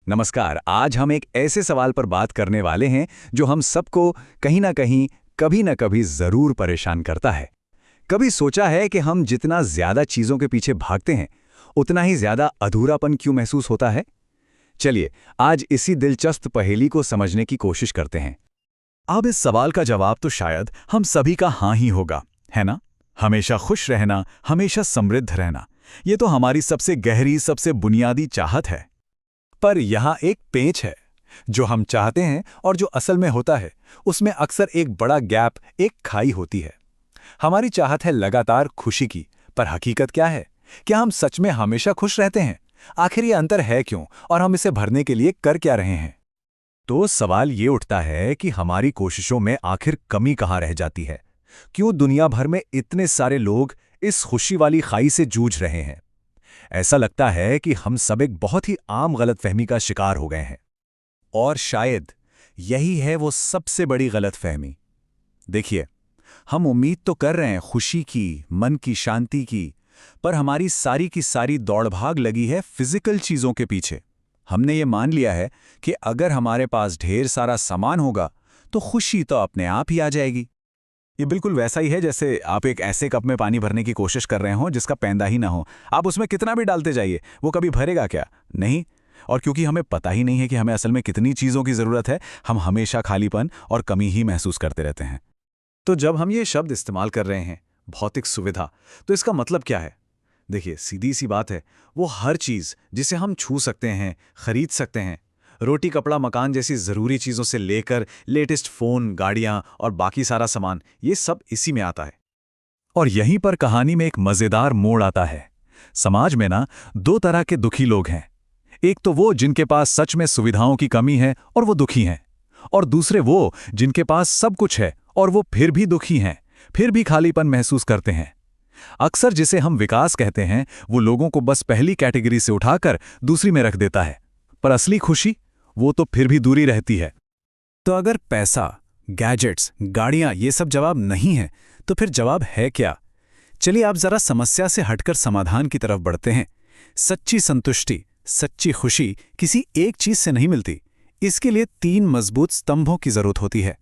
नमस्कार। आज हम एक ऐसे सवाल पर बात करने वाले हैं जो हम सबको कहीं ना कहीं कभी ना कभी जरूर परेशान करता है। कभी सोचा है कि हम जितना ज्यादा चीजों के पीछे भागते हैं उतना ही ज्यादा अधूरापन क्यों महसूस होता है? चलिए आज इसी दिलचस्प पहेली को समझने की कोशिश करते हैं। अब इस सवाल का जवाब तो शायद हम सभी का हाँ ही होगा, है ना? हमेशा खुश रहना, हमेशा समृद्ध रहना, ये तो हमारी सबसे गहरी, सबसे बुनियादी चाहत है। पर यहाँ एक पेंच है। जो हम चाहते हैं और जो असल में होता है उसमें अक्सर एक बड़ा गैप, एक खाई होती है। हमारी चाहत है लगातार खुशी की, पर हकीकत क्या है? क्या हम सच में हमेशा खुश रहते हैं? आखिर ये अंतर है क्यों और हम इसे भरने के लिए कर क्या रहे हैं? तो सवाल ये उठता है कि हमारी कोशिशों में आखिर कमी कहाँ रह जाती है? क्यों दुनिया भर में इतने सारे लोग इस खुशी वाली खाई से जूझ रहे हैं? ऐसा लगता है कि हम सब एक बहुत ही आम गलतफहमी का शिकार हो गए हैं। और शायद यही है वो सबसे बड़ी गलतफहमी। देखिए, हम उम्मीद तो कर रहे हैं खुशी की, मन की शांति की, पर हमारी सारी की सारी दौड़भाग लगी है फिजिकल चीजों के पीछे। हमने ये मान लिया है कि अगर हमारे पास ढेर सारा सामान होगा तो खुशी तो अपने आप ही आ जाएगी। ये बिल्कुल वैसा ही है जैसे आप एक ऐसे कप में पानी भरने की कोशिश कर रहे हो जिसका पैंदा ही ना हो। आप उसमें कितना भी डालते जाइए, वो कभी भरेगा क्या? नहीं। और क्योंकि हमें पता ही नहीं है कि हमें असल में कितनी चीज़ों की ज़रूरत है, हम हमेशा खालीपन और कमी ही महसूस करते रहते हैं। तो जब हम ये शब्द इस्तेमाल कर रहे हैं, भौतिक सुविधा, तो इसका मतलब क्या है? देखिए, सीधी सी बात है, वो हर चीज़ जिसे हम छू सकते हैं, खरीद सकते हैं। रोटी, कपड़ा, मकान जैसी ज़रूरी चीज़ों से लेकर लेटेस्ट फ़ोन, गाड़ियाँ और बाकी सारा सामान, ये सब इसी में आता है। और यहीं पर कहानी में एक मज़ेदार मोड़ आता है। समाज में ना दो तरह के दुखी लोग हैं। एक तो वो जिनके पास सच में सुविधाओं की कमी है और वो दुखी हैं, और दूसरे वो जिनके पास सब कुछ है और वो फिर भी दुखी हैं, फिर भी खालीपन महसूस करते हैं। अक्सर जिसे हम विकास कहते हैं, वो लोगों को बस पहली कैटेगरी से उठाकर दूसरी में रख देता है, पर असली खुशी वो तो फिर भी दूरी रहती है। तो अगर पैसा, गैजेट्स, गाड़ियां ये सब जवाब नहीं है, तो फिर जवाब है क्या? चलिए आप जरा समस्या से हटकर समाधान की तरफ बढ़ते हैं। सच्ची संतुष्टि, सच्ची खुशी किसी एक चीज से नहीं मिलती। इसके लिए 3 मजबूत स्तंभों की जरूरत होती है।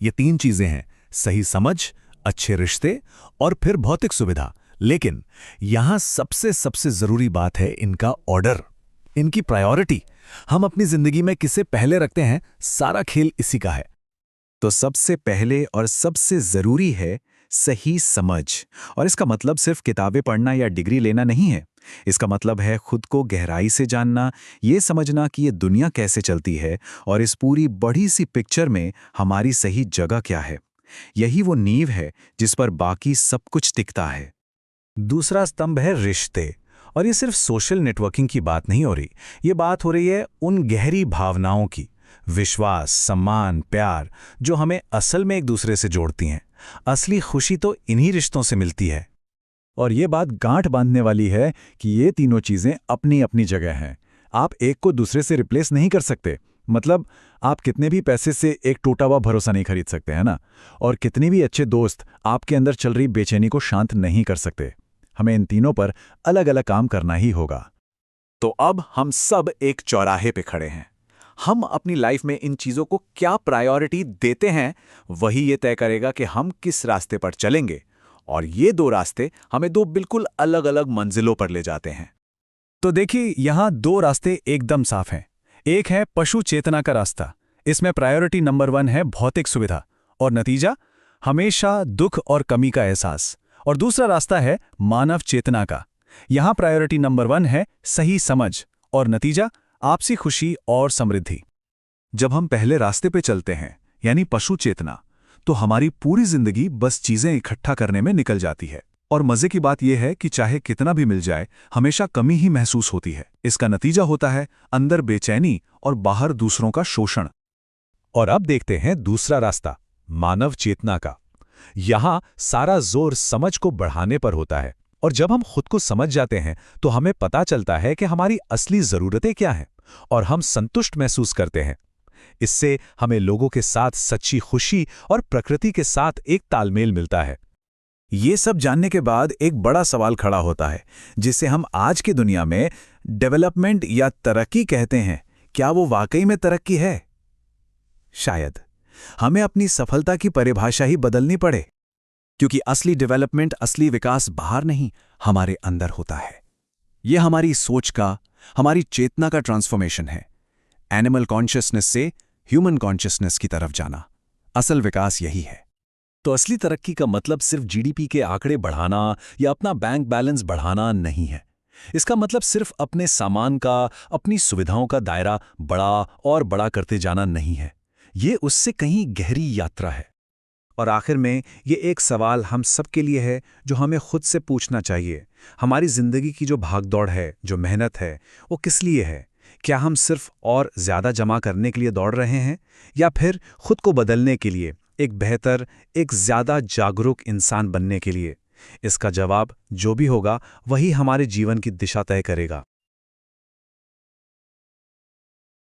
ये 3 चीजें हैं: सही समझ, अच्छे रिश्ते और फिर भौतिक सुविधा। लेकिन यहां सबसे जरूरी बात है इनका ऑर्डर, इनकी प्रायोरिटी। हम अपनी जिंदगी में किसे पहले रखते हैं, सारा खेल इसी का है। तो सबसे पहले और सबसे जरूरी है सही समझ। और इसका मतलब सिर्फ किताबें पढ़ना या डिग्री लेना नहीं है। इसका मतलब है खुद को गहराई से जानना, ये समझना कि ये दुनिया कैसे चलती है और इस पूरी बड़ी सी पिक्चर में हमारी सही जगह क्या है। यही वो नींव है जिस पर बाकी सब कुछ टिकता है। दूसरा स्तंभ है रिश्ते। और ये सिर्फ सोशल नेटवर्किंग की बात नहीं हो रही, ये बात हो रही है उन गहरी भावनाओं की, विश्वास, सम्मान, प्यार, जो हमें असल में एक दूसरे से जोड़ती हैं। असली खुशी तो इन्हीं रिश्तों से मिलती है। और ये बात गांठ बांधने वाली है कि ये तीनों चीजें अपनी अपनी जगह हैं। आप एक को दूसरे से रिप्लेस नहीं कर सकते। मतलब आप कितने भी पैसे से एक टूटा हुआ भरोसा नहीं खरीद सकते, है ना? और कितने भी अच्छे दोस्त आपके अंदर चल रही बेचैनी को शांत नहीं कर सकते। हमें इन तीनों पर अलग अलग काम करना ही होगा। तो अब हम सब एक चौराहे पे खड़े हैं। हम अपनी लाइफ में इन चीजों को क्या प्रायोरिटी देते हैं, वही ये तय करेगा कि हम किस रास्ते पर चलेंगे। और ये 2 रास्ते हमें 2 बिल्कुल अलग अलग मंजिलों पर ले जाते हैं। तो देखिए, यहां 2 रास्ते एकदम साफ हैं। एक है पशु चेतना का रास्ता। इसमें प्रायोरिटी नंबर 1 है भौतिक सुविधा, और नतीजा हमेशा दुख और कमी का एहसास। और दूसरा रास्ता है मानव चेतना का। यहां प्रायोरिटी नंबर 1 है सही समझ, और नतीजा आपसी खुशी और समृद्धि। जब हम पहले रास्ते पे चलते हैं, यानी पशु चेतना, तो हमारी पूरी जिंदगी बस चीजें इकट्ठा करने में निकल जाती है। और मजे की बात यह है कि चाहे कितना भी मिल जाए, हमेशा कमी ही महसूस होती है। इसका नतीजा होता है अंदर बेचैनी और बाहर दूसरों का शोषण। और अब देखते हैं दूसरा रास्ता, मानव चेतना का। यहां सारा जोर समझ को बढ़ाने पर होता है। और जब हम खुद को समझ जाते हैं तो हमें पता चलता है कि हमारी असली जरूरतें क्या हैं, और हम संतुष्ट महसूस करते हैं। इससे हमें लोगों के साथ सच्ची खुशी और प्रकृति के साथ एक तालमेल मिलता है। ये सब जानने के बाद एक बड़ा सवाल खड़ा होता है, जिसे हम आज की दुनिया में डेवलपमेंट या तरक्की कहते हैं। क्या वो वाकई में तरक्की है? शायद हमें अपनी सफलता की परिभाषा ही बदलनी पड़े, क्योंकि असली डेवलपमेंट, असली विकास बाहर नहीं, हमारे अंदर होता है। यह हमारी सोच का, हमारी चेतना का ट्रांसफॉर्मेशन है। एनिमल कॉन्शियसनेस से ह्यूमन कॉन्शियसनेस की तरफ जाना, असल विकास यही है। तो असली तरक्की का मतलब सिर्फ जीडीपी के आंकड़े बढ़ाना या अपना बैंक बैलेंस बढ़ाना नहीं है। इसका मतलब सिर्फ अपने सामान का, अपनी सुविधाओं का दायरा बड़ा और बड़ा करते जाना नहीं है। ये उससे कहीं गहरी यात्रा है। और आखिर में ये एक सवाल हम सब के लिए है जो हमें खुद से पूछना चाहिए। हमारी जिंदगी की जो भागदौड़ है, जो मेहनत है, वो किस लिए है? क्या हम सिर्फ और ज़्यादा जमा करने के लिए दौड़ रहे हैं, या फिर खुद को बदलने के लिए, एक बेहतर, एक ज़्यादा जागरूक इंसान बनने के लिए? इसका जवाब जो भी होगा वही हमारे जीवन की दिशा तय करेगा।